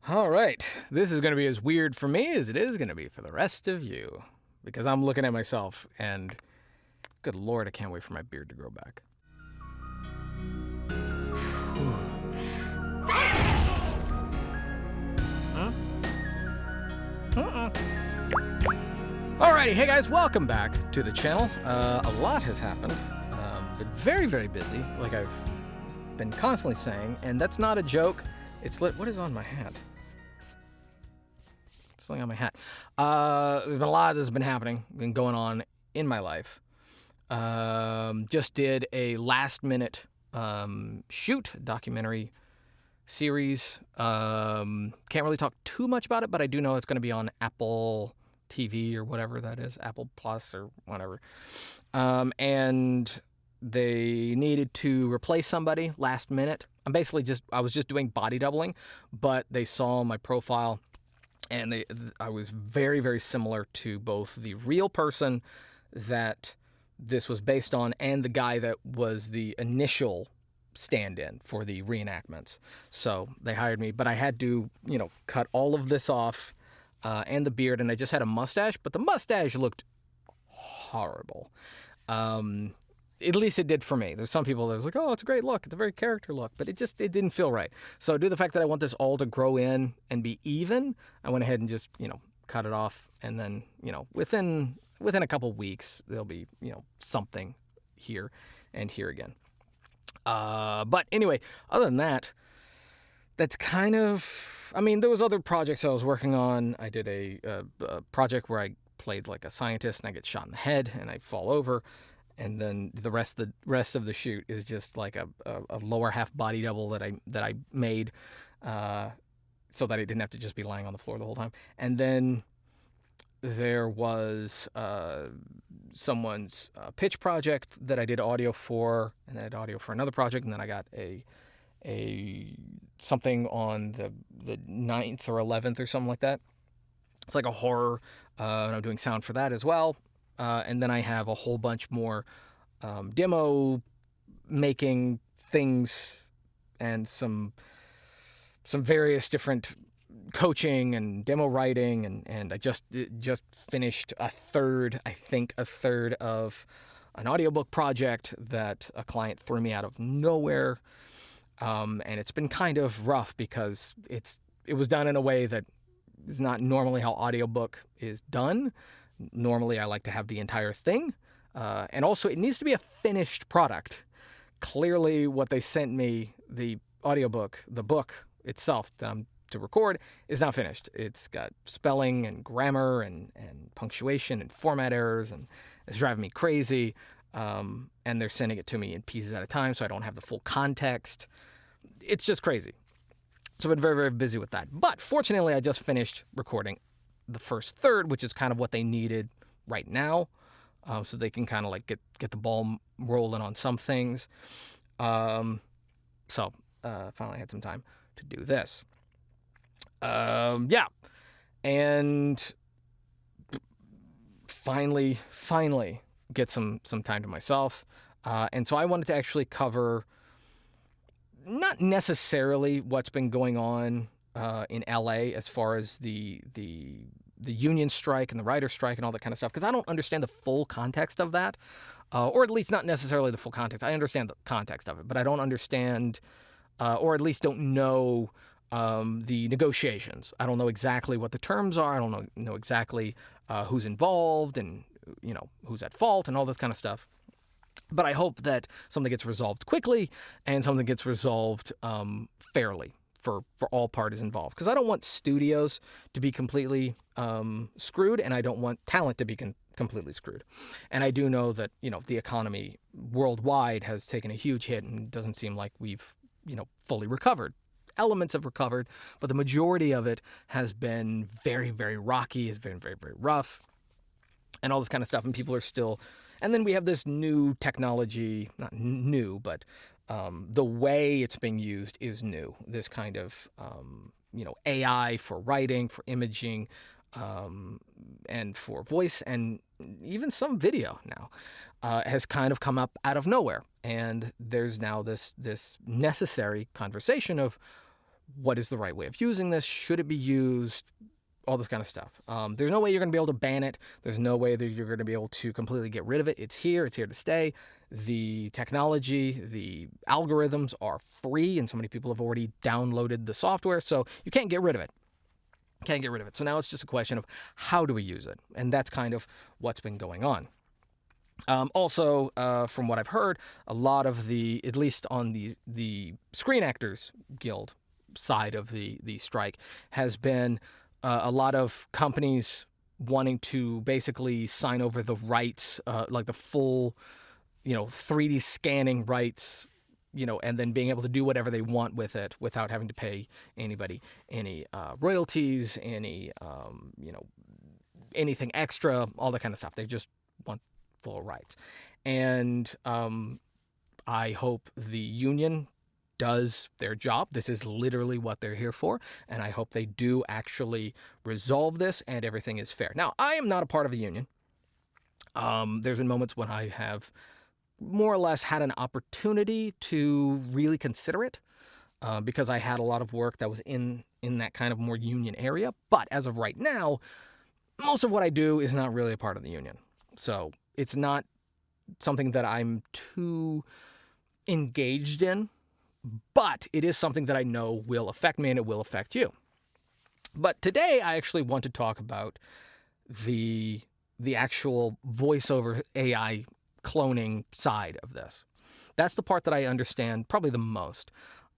All right, this is going to be as weird for me as it is going to be for the rest of you, because I'm looking at myself and, good Lord, I can't wait for my beard to grow back. Alrighty, hey guys, welcome back to the channel. A lot has happened. Been very, very busy, like I've been constantly saying, and that's not a joke. It's lit. What is on my hat? Something on my hat. There's been a lot that's been happening, been going on in my life. Just did a last-minute shoot, documentary series. Can't really talk too much about it, but I do know it's going to be on Apple TV or whatever that is, Apple Plus or whatever. And they needed to replace somebody last minute. I was just doing body doubling, but they saw my profile and I was very, very similar to both the real person that this was based on and the guy that was the initial stand-in for the reenactments. So they hired me, but I had to, cut all of this off and the beard, and I just had a mustache, but the mustache looked horrible. At least it did for me. There's some people that was like, oh, it's a great look. It's a very character look, but it didn't feel right. So due to the fact that I want this all to grow in and be even, I went ahead and just, cut it off. And then, within a couple weeks, there'll be, something here and here again. But anyway, other than that, that's kind of, there was other projects I was working on. I did a project where I played like a scientist and I get shot in the head and I fall over. And then the rest of the shoot is just like a lower half body double that I made, so that I didn't have to just be lying on the floor the whole time. And then there was someone's pitch project that I did audio for, and then I did audio for another project, and then I got a something on the 9th or 11th or something like that. It's like a horror, and I'm doing sound for that as well. And then I have a whole bunch more demo making things and some various different coaching and demo writing, and I just finished a third of an audiobook project that a client threw me out of nowhere, and it's been kind of rough because it was done in a way that is not normally how audiobook is done. Normally, I like to have the entire thing, and also it needs to be a finished product. Clearly, what they sent me, the audiobook, the book itself that I'm to record, is not finished. It's got spelling and grammar and punctuation and format errors, and it's driving me crazy. And they're sending it to me in pieces at a time, so I don't have the full context. It's just crazy. So I've been very, very busy with that. But fortunately, I just finished recording the first third, which is kind of what they needed right now, so they can kind of like get the ball rolling on some things. So finally had some time to do this. And finally get some time to myself. And so I wanted to actually cover not necessarily what's been going on in LA as far as the union strike and the writer strike and all that kind of stuff, because I don't understand the full context of that, or at least not necessarily the full context. I understand the context of it, but I don't understand, or at least don't know the negotiations. I don't know exactly what the terms are. I don't know exactly who's involved and who's at fault and all this kind of stuff. But I hope that something gets resolved quickly and something gets resolved fairly for all parties involved. Because I don't want studios to be completely screwed, and I don't want talent to be completely screwed. And I do know that, the economy worldwide has taken a huge hit, and it doesn't seem like we've, fully recovered. Elements have recovered, but the majority of it has been very, very rocky, has been very, very rough, and all this kind of stuff. And people are still... And then we have this new technology, not new, but the way it's being used is new. This kind of, AI for writing, for imaging, and for voice, and even some video now, has kind of come up out of nowhere. And there's now this necessary conversation of What is the right way of using this? Should it be used? All this kind of stuff. There's no way you're going to be able to ban it. There's no way that you're going to be able to completely get rid of it. It's here to stay. The technology, the algorithms are free, and so many people have already downloaded the software, so you can't get rid of it. Can't get rid of it. So now it's just a question of how do we use it? And that's kind of what's been going on. Also, from what I've heard, a lot of at least on the Screen Actors Guild side of the strike, has been a lot of companies wanting to basically sign over the rights, like the full, 3D scanning rights, and then being able to do whatever they want with it without having to pay anybody any royalties, any, anything extra, all that kind of stuff. They just want full rights. And I hope the union does their job. This is literally what they're here for, and I hope they do actually resolve this and everything is fair. Now, I am not a part of the union. There's been moments when I have more or less had an opportunity to really consider it, because I had a lot of work that was in that kind of more union area. But as of right now, most of what I do is not really a part of the union. So it's not something that I'm too engaged in. But it is something that I know will affect me and it will affect you. But today I actually want to talk about the actual voiceover AI cloning side of this. That's the part that I understand probably the most.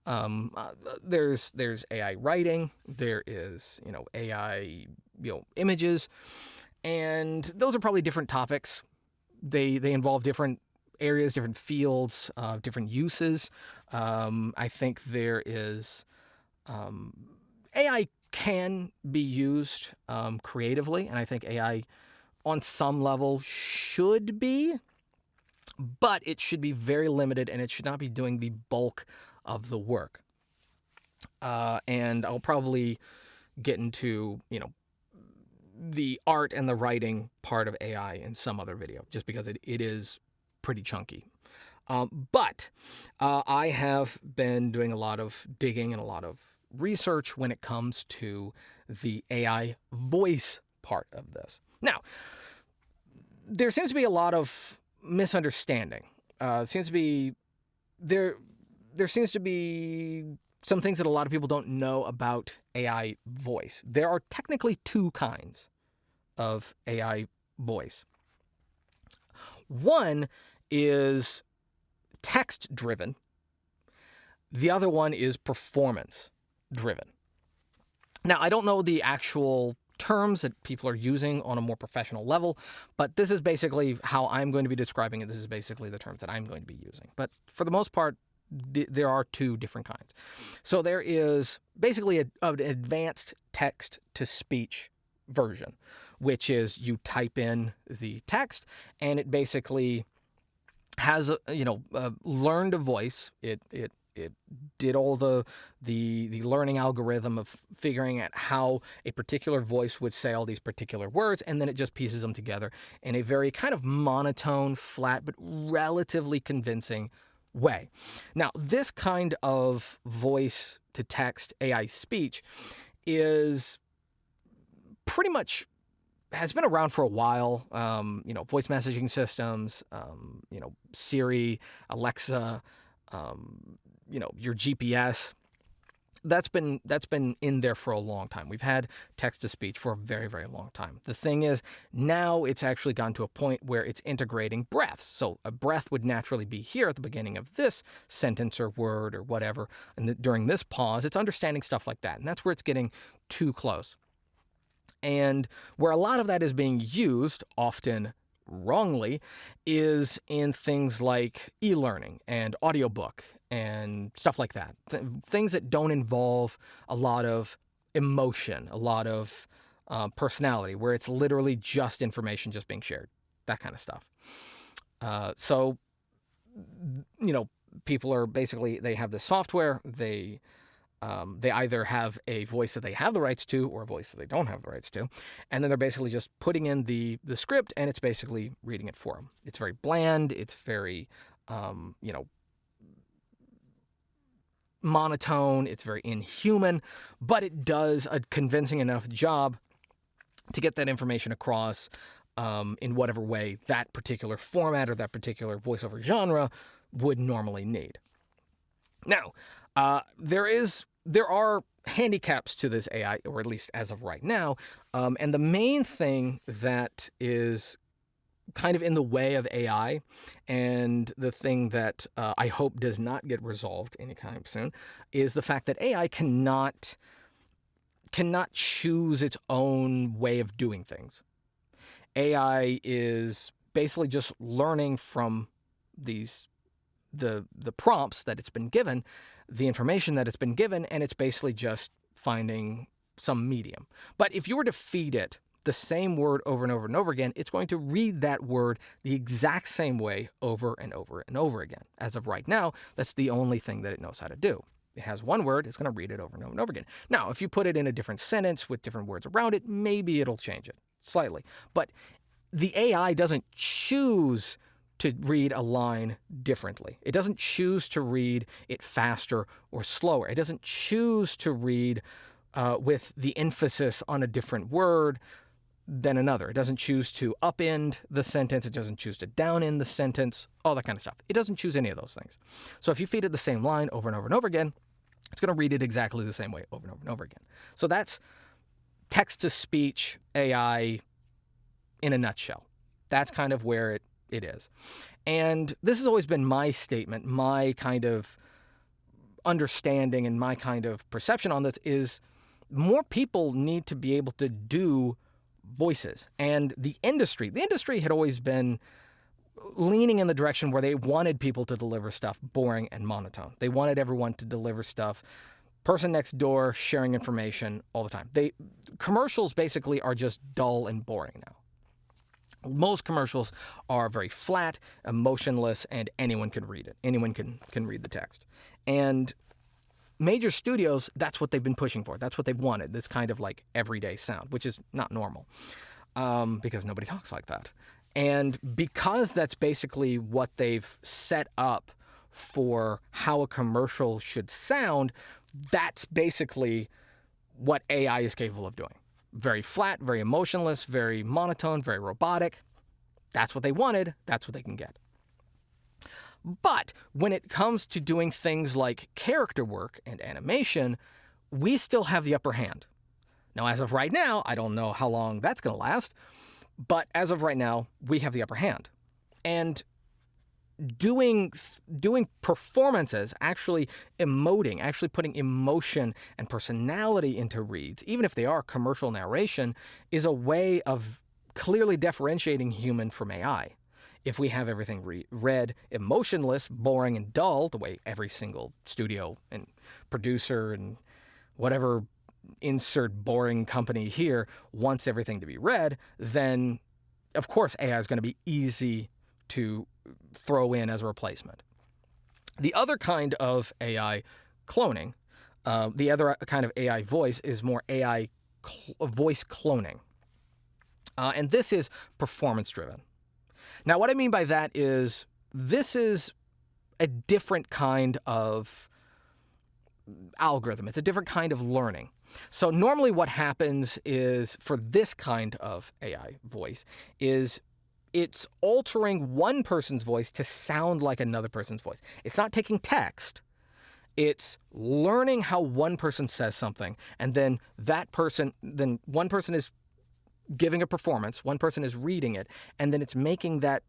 There's AI writing, there is AI images, and those are probably different topics. They involve different areas, different fields, different uses. I think there is AI can be used creatively, and I think AI on some level should be, but it should be very limited, and it should not be doing the bulk of the work. And I'll probably get into the art and the writing part of AI in some other video, just because it is pretty chunky. But I have been doing a lot of digging and a lot of research when it comes to the AI voice part of this. Now, there seems to be a lot of misunderstanding. There seems to be some things that a lot of people don't know about AI voice. There are technically two kinds of AI voice. One is text-driven. The other one is performance-driven. Now, I don't know the actual terms that people are using on a more professional level, but this is basically how I'm going to be describing it. This is basically the terms that I'm going to be using. But for the most part, there are two different kinds. So there is basically an advanced text-to-speech version, which is you type in the text and it basically has learned a voice. It did all the learning algorithm of figuring out how a particular voice would say all these particular words, and then it just pieces them together in a very kind of monotone, flat, but relatively convincing way. Now, this kind of voice-to-text AI speech is pretty much has been around for a while. Voice messaging systems, Siri, Alexa, your GPS. That's been in there for a long time. We've had text-to-speech for a very, very long time. The thing is, now it's actually gone to a point where it's integrating breaths. So a breath would naturally be here at the beginning of this sentence or word or whatever, and during this pause, it's understanding stuff like that. And that's where it's getting too close. And where a lot of that is being used, often wrongly, is in things like e-learning and audiobook and stuff like that. Things that don't involve a lot of emotion, a lot of personality, where it's literally just information just being shared, that kind of stuff. So people are basically, they have this software, they either have a voice that they have the rights to or a voice that they don't have the rights to. And then they're basically just putting in the script and it's basically reading it for them. It's very bland. It's very, monotone, it's very inhuman, but it does a convincing enough job to get that information across in whatever way that particular format or that particular voiceover genre would normally need. Now, there are handicaps to this AI, or at least as of right now, and the main thing that is kind of in the way of AI, and the thing that I hope does not get resolved anytime soon, is the fact that AI cannot choose its own way of doing things. AI is basically just learning from the prompts that it's been given, the information that it's been given, and it's basically just finding some medium. But if you were to feed it the same word over and over and over again, it's going to read that word the exact same way over and over and over again. As of right now, that's the only thing that it knows how to do. It has one word, it's going to read it over and over and over again. Now, if you put it in a different sentence with different words around it, maybe it'll change it slightly. But the AI doesn't choose to read a line differently. It doesn't choose to read it faster or slower. It doesn't choose to read with the emphasis on a different word than another. It doesn't choose to upend the sentence. It doesn't choose to downend the sentence, all that kind of stuff. It doesn't choose any of those things. So if you feed it the same line over and over and over again, it's going to read it exactly the same way over and over and over again. So that's text-to-speech AI in a nutshell. That's kind of where it is. And this has always been my statement, my kind of understanding and my kind of perception on this is more people need to be able to do voices. And the industry had always been leaning in the direction where they wanted people to deliver stuff boring and monotone. They wanted everyone to deliver stuff, person next door sharing information all the time. Commercials basically are just dull and boring now. Most commercials are very flat, emotionless, and anyone can read it. Anyone can read the text. And major studios, that's what they've been pushing for. That's what they've wanted, this kind of like everyday sound, which is not normal because nobody talks like that. And because that's basically what they've set up for how a commercial should sound, that's basically what AI is capable of doing. Very flat, very emotionless, very monotone, very robotic. That's what they wanted. That's what they can get. But when it comes to doing things like character work and animation, we still have the upper hand. Now, as of right now, I don't know how long that's going to last, but as of right now, we have the upper hand. And doing performances, actually emoting, actually putting emotion and personality into reads, even if they are commercial narration, is a way of clearly differentiating human from AI. If we have everything read emotionless, boring, and dull, the way every single studio and producer and whatever insert boring company here wants everything to be read, then of course AI is going to be easy to throw in as a replacement. The other kind of AI cloning, the other kind of AI voice is more AI voice cloning. And this is performance-driven. Now, what I mean by that is this is a different kind of algorithm. It's a different kind of learning. So normally what happens is for this kind of AI voice is it's altering one person's voice to sound like another person's voice. It's not taking text. It's learning how one person says something, and then one person is giving a performance, one person is reading it, and then it's making that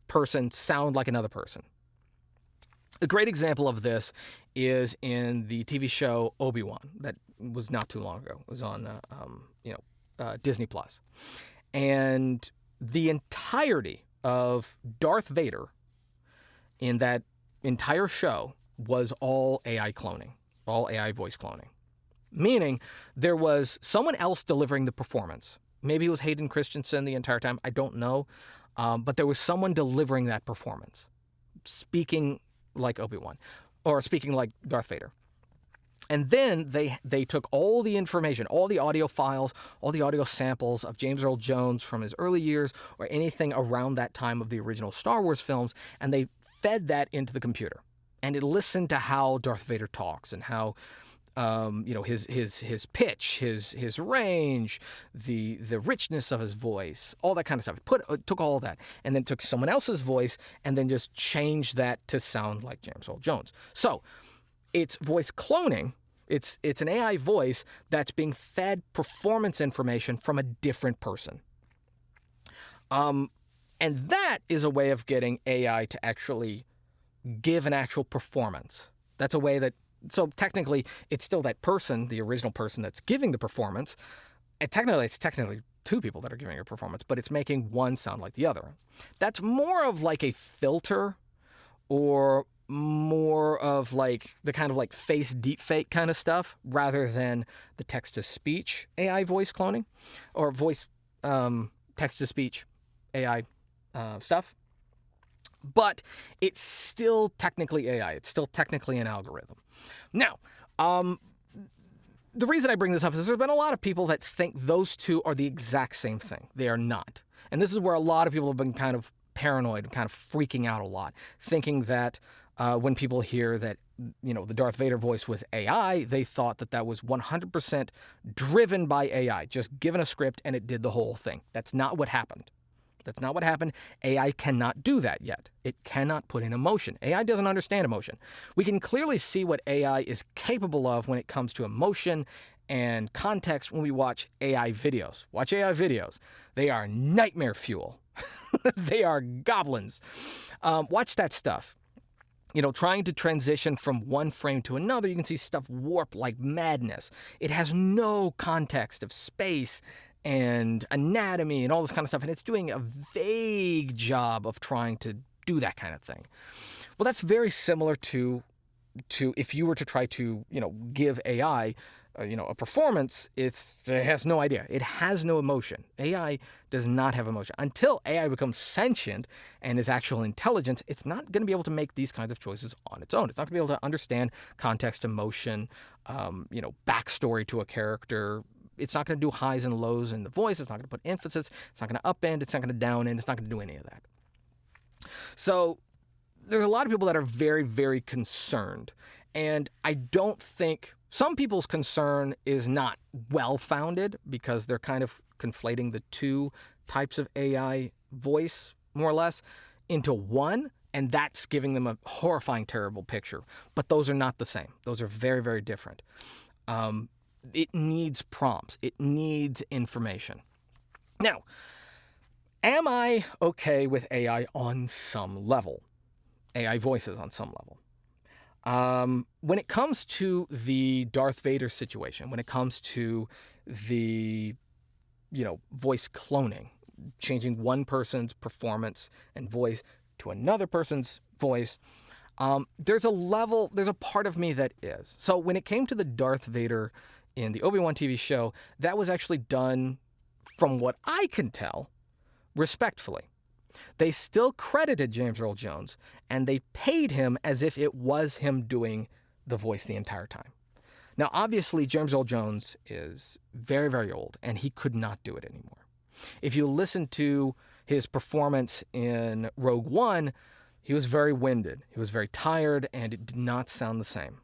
person sound like another person. A great example of this is in the TV show Obi-Wan that was not too long ago. It was on Disney+. And the entirety of Darth Vader in that entire show was all AI cloning, all AI voice cloning. Meaning there was someone else delivering the performance. Maybe it was Hayden Christensen the entire time. I don't know. But there was someone delivering that performance, speaking like Obi-Wan, or speaking like Darth Vader. And then they took all the information, all the audio files, all the audio samples of James Earl Jones from his early years or anything around that time of the original Star Wars films, and they fed that into the computer. and it listened to how Darth Vader talks and how his pitch, his range, the richness of his voice, all that kind of stuff. It took all of that and then took someone else's voice and then just changed that to sound like James Earl Jones. So it's voice cloning. It's an AI voice that's being fed performance information from a different person. And that is a way of getting AI to actually give an actual performance. That's a way that, so technically, it's still that person, the original person that's giving the performance. And it's technically two people that are giving a performance, but it's making one sound like the other. That's more of like a filter, or more of like the kind of like face deepfake kind of stuff, rather than the text-to-speech AI voice cloning, or voice text-to-speech AI stuff. But it's still technically AI. It's still technically an algorithm. Now, the reason I bring this up is there's been a lot of people that think those two are the exact same thing. They are not. And this is where a lot of people have been kind of paranoid and kind of freaking out a lot, thinking that when people hear that, the Darth Vader voice was AI, they thought that was 100% driven by AI, just given a script and it did the whole thing. That's not what happened. That's not what happened. AI cannot do that yet. It cannot put in emotion. AI doesn't understand emotion. We can clearly see what AI is capable of when it comes to emotion and context when we watch AI videos. Watch AI videos. They are nightmare fuel. They are goblins. Watch that stuff. Trying to transition from one frame to another, you can see stuff warp like madness. It has no context of space and anatomy and all this kind of stuff, and it's doing a vague job of trying to do that kind of thing. Well, that's very similar to if you were to try to, give AI, a performance. It has no idea. It has no emotion. AI does not have emotion. Until AI becomes sentient and is actual intelligence, it's not going to be able to make these kinds of choices on its own. It's not going to be able to understand context, emotion, backstory to a character. It's not going to do highs and lows in the voice. It's not going to put emphasis. It's not going to upend. It's not going to downend. It's not going to do any of that. So there's a lot of people that are very, very concerned. And I don't think some people's concern is not well-founded, because they're kind of conflating the two types of AI voice, more or less, into one. And that's giving them a horrifying, terrible picture. But those are not the same. Those are very, very different. It needs prompts. It needs information. Now, am I okay with AI on some level? AI voices on some level. When it comes to the Darth Vader situation, when it comes to the, voice cloning, changing one person's performance and voice to another person's voice, there's a part of me that is. So when it came to the Darth Vader in the Obi-Wan TV show, that was actually done, from what I can tell, respectfully. They still credited James Earl Jones, and they paid him as if it was him doing the voice the entire time. Now, obviously, James Earl Jones is very, very old, and he could not do it anymore. If you listen to his performance in Rogue One, he was very winded. He was very tired, and it did not sound the same.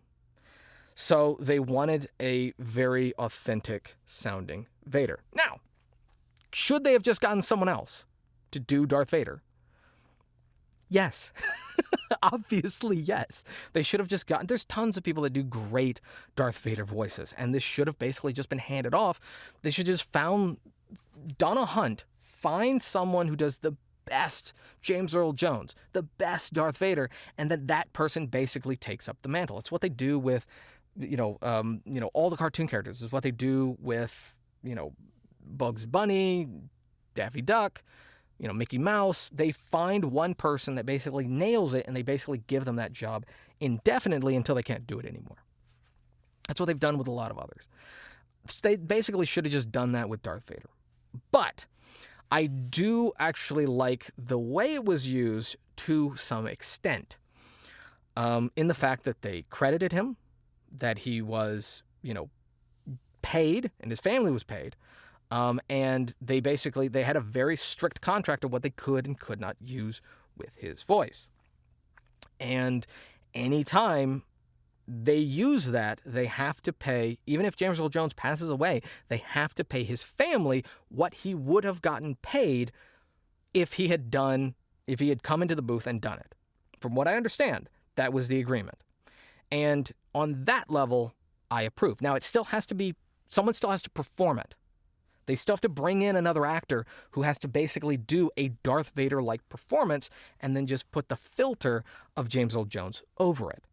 So they wanted a very authentic sounding Vader. Now, should they have just gotten someone else to do Darth Vader? Yes. Obviously, yes. They should have just gotten... There's tons of people that do great Darth Vader voices, and this should have basically just been handed off. They should just done a hunt, find someone who does the best James Earl Jones, the best Darth Vader, and then that person basically takes up the mantle. It's what they do with, all the cartoon characters. It's what they do with, Bugs Bunny, Daffy Duck, Mickey Mouse. They find one person that basically nails it, and they basically give them that job indefinitely until they can't do it anymore. That's what they've done with a lot of others. They basically should have just done that with Darth Vader. But I do actually like the way it was used to some extent, in the fact that they credited him, that he was, paid, and his family was paid. And they had a very strict contract of what they could and could not use with his voice. And anytime they use that, they have to pay, even if James Earl Jones passes away, they have to pay his family what he would have gotten paid if he had come into the booth and done it. From what I understand, that was the agreement. And on that level, I approve. Now, someone still has to perform it. They still have to bring in another actor who has to basically do a Darth Vader-like performance and then just put the filter of James Earl Jones over it.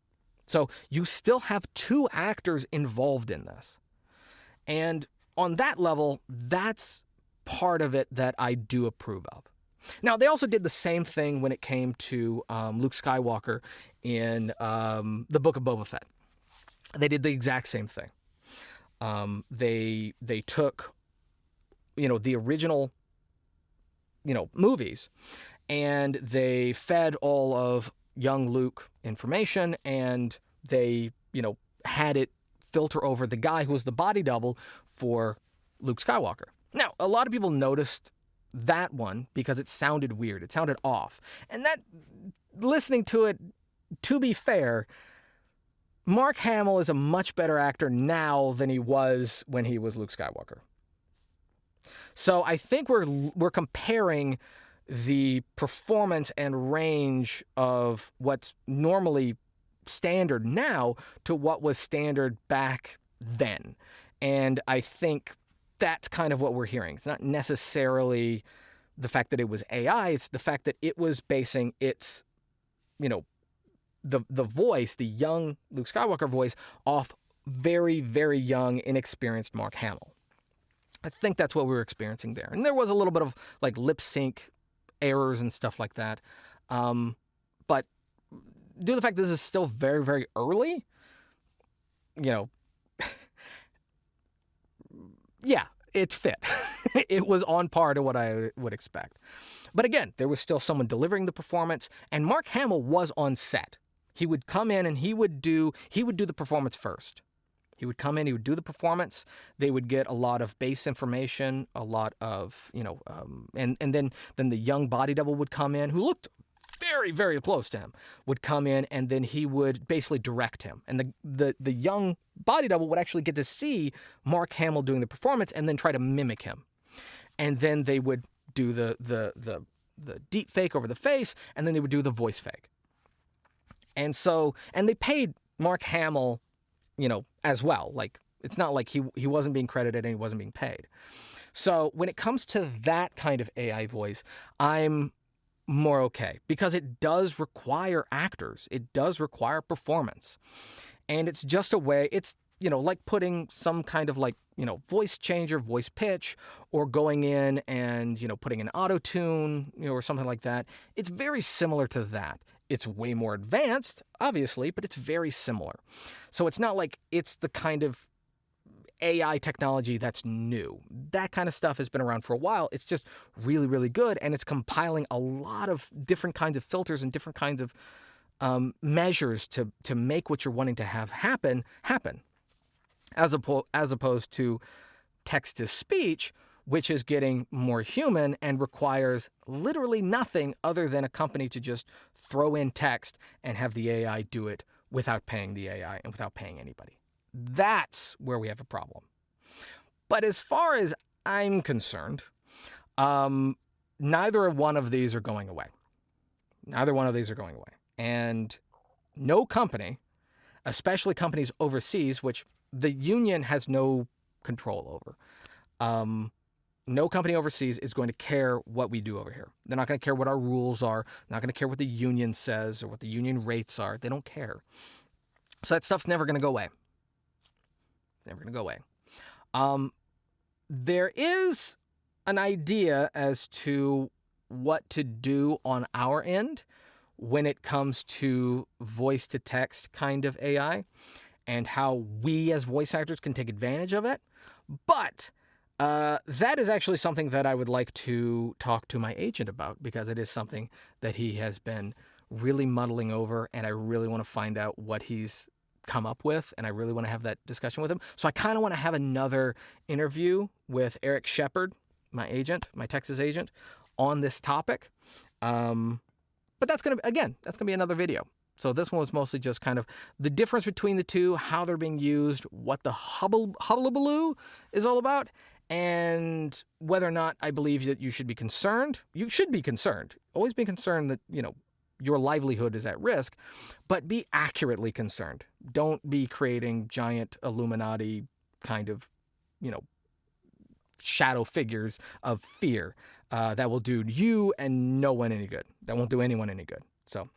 So you still have two actors involved in this. And on that level, that's part of it that I do approve of. Now, they also did the same thing when it came to Luke Skywalker in the Book of Boba Fett. They did the exact same thing. They took, the original, movies, and they fed all of young Luke information, and they, had it filter over the guy who was the body double for Luke Skywalker. Now, a lot of people noticed that one because it sounded weird. It sounded off. And that, listening to it, to be fair, Mark Hamill is a much better actor now than he was when he was Luke Skywalker. So I think we're comparing the performance and range of what's normally standard now to what was standard back then. And I think that's kind of what we're hearing. It's not necessarily the fact that it was AI. It's the fact that it was basing its, the voice, the young Luke Skywalker voice, off very, very young, inexperienced Mark Hamill. I think that's what we were experiencing there. And there was a little bit of like lip sync errors and stuff like that. But due to the fact that this is still very, very early, yeah, it fit. It was on par to what I would expect. But again, there was still someone delivering the performance, and Mark Hamill was on set. He would come in and he would do the performance first. He would come in, he would do the performance. They would get a lot of base information, a lot of, and then the young body double would come in, who looked very, very close to him, would come in, and then he would basically direct him. And the young body double would actually get to see Mark Hamill doing the performance and then try to mimic him. And then they would do the deep fake over the face, and then they would do the voice fake. And they paid Mark Hamill, as well. Like, it's not like he wasn't being credited and he wasn't being paid. So when it comes to that kind of AI voice, I'm more okay, because it does require actors. It does require performance. And it's just a way, it's, like putting some kind of voice changer, voice pitch, or going in and, putting an auto-tune, or something like that. It's very similar to that. It's way more advanced, obviously, but it's very similar. So it's not like it's the kind of AI technology that's new. That kind of stuff has been around for a while. It's just really, really good, and it's compiling a lot of different kinds of filters and different kinds of measures to make what you're wanting to have happen, as opposed to text-to-speech, which is getting more human and requires literally nothing other than a company to just throw in text and have the AI do it without paying the AI and without paying anybody. That's where we have a problem. But as far as I'm concerned, neither one of these are going away. Neither one of these are going away. And no company, especially companies overseas, which the union has no control over, no company overseas is going to care what we do over here. They're not going to care what our rules are. They're not going to care what the union says or what the union rates are. They don't care. So that stuff's never going to go away. Never going to go away. There is an idea as to what to do on our end when it comes to voice-to-text kind of AI and how we as voice actors can take advantage of it. But that is actually something that I would like to talk to my agent about, because it is something that he has been really muddling over, and I really want to find out what he's come up with, and I really want to have that discussion with him. So I kind of want to have another interview with Eric Shepard, my agent, my Texas agent, on this topic. But that's going to be another video. So this one was mostly just kind of the difference between the two, how they're being used, what the hullabaloo is all about, and whether or not I believe that you should be concerned. You should be concerned. Always be concerned that, your livelihood is at risk, but be accurately concerned. Don't be creating giant Illuminati kind of, shadow figures of fear that will do you and no one any good. That won't do anyone any good. So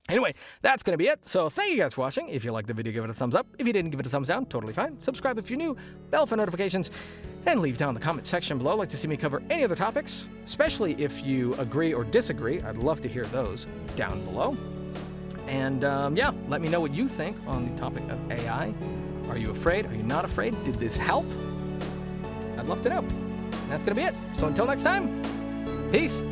anyway, that's going to be it. So thank you guys for watching. If you liked the video, give it a thumbs up. If you didn't, give it a thumbs down. Totally fine. Subscribe if you're new. Bell for notifications. And leave down in the comment section below. Like to see me cover any other topics, especially if you agree or disagree. I'd love to hear those down below. And yeah, let me know what you think on the topic of AI. Are you afraid? Are you not afraid? Did this help? I'd love to know. And that's going to be it. So until next time, peace.